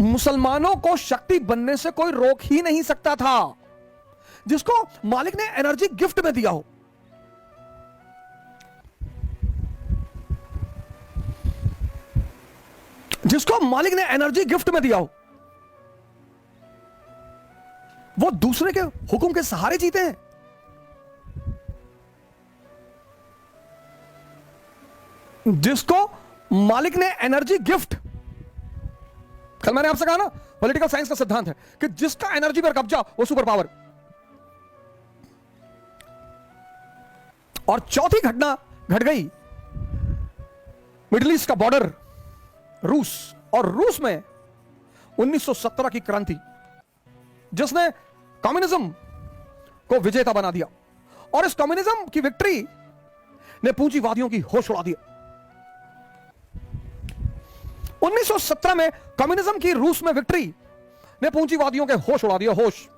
मुसलमानों को शक्ति बनने से कोई रोक ही नहीं सकता था, जिसको मालिक ने एनर्जी गिफ्ट में दिया हो। जिसको मालिक ने एनर्जी गिफ्ट में दिया हो, वो दूसरे के हुक्म के सहारे जीते हैं। जिसको मालिक ने एनर्जी गिफ्ट, कल मैंने आपसे कहा ना, पॉलिटिकल साइंस का सिद्धांत है कि जिसका एनर्जी पर कब्जा वो सुपर पावर। और चौथी घटना घट गई मिडिल ईस्ट का बॉर्डर रूस, और रूस में 1917 की क्रांति, जिसने कम्युनिज्म को विजेता बना दिया। और इस कम्युनिज्म की विक्ट्री ने पूंजीवादियों की होश उड़ा दिया। 1917 में कम्युनिज्म की रूस में विक्ट्री ने पूंजीवादियों के होश उड़ा दिया, होश।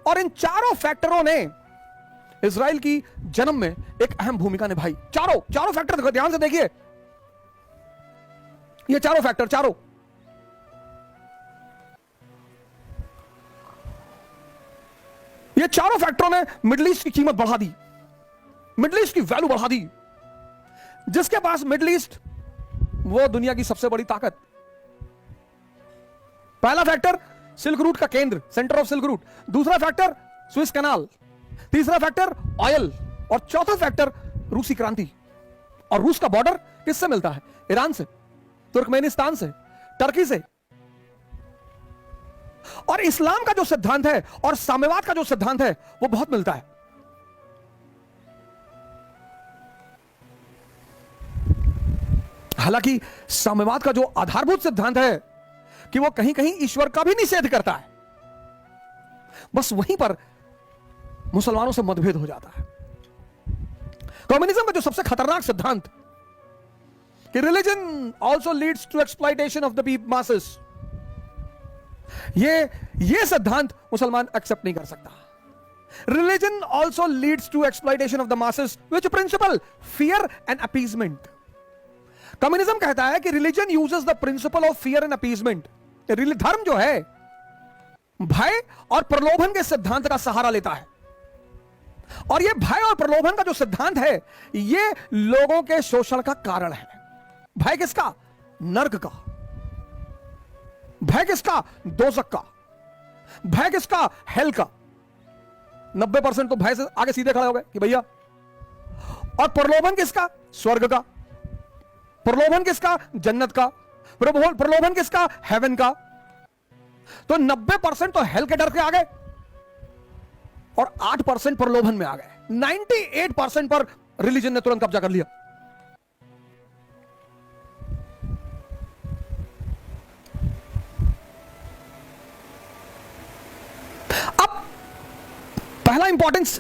और इन चारों फैक्टरों ने इजराइल की जन्म में एक अहम भूमिका निभाई। चारों फैक्टर ध्यान से देखिए, ये चारों फैक्टर, ये चारों फैक्टरों ने मिडिल ईस्ट की कीमत बढ़ा दी, मिडिल ईस्ट की वैल्यू बढ़ा दी। जिसके पास मिडिल ईस्ट, वो दुनिया की सबसे बड़ी ताकत। पहला फैक्टर सिल्क रूट का केंद्र, सेंटर ऑफ सिल्क रूट। दूसरा फैक्टर स्विस कैनाल। तीसरा फैक्टर ऑयल। और चौथा फैक्टर रूसी क्रांति। और रूस का बॉर्डर किससे मिलता है? ईरान से, तुर्कमेनिस्तान से, टर्की से। और इस्लाम का जो सिद्धांत है और साम्यवाद का जो सिद्धांत है वो बहुत मिलता है। हालांकि साम्यवाद का जो आधारभूत सिद्धांत है कि वो कहीं कहीं ईश्वर का भी निषेध करता है, बस वहीं पर मुसलमानों से मतभेद हो जाता है। कम्युनिज्म का जो सबसे खतरनाक सिद्धांत कि religion also leads to exploitation of the masses, ये सिद्धांत मुसलमान एक्सेप्ट नहीं कर सकता। Religion also leads to exploitation of the masses, which principle fear and appeasement. Communism कहता है कि religion uses the principle of fear and appeasement. धर्म जो है भय और प्रलोभन के सिद्धांत का सहारा लेता है। और यह भय और प्रलोभन का जो सिद्धांत है, यह लोगों के शोषण का कारण है। भय किसका? नर्क का। भय किसका? दोजक का। भय किसका? हेल का। 90% तो भय से आगे सीधे खड़े हो गए कि भैया। और प्रलोभन किसका? स्वर्ग का। प्रलोभन किसका? जन्नत का। प्रलोभन किसका? हेवन का। तो 90% तो हेल के डर के आ गए और 8% प्रलोभन में आ गए। 98% पर रिलीजन ने तुरंत कब्जा कर लिया। अब पहला इंपॉर्टेंस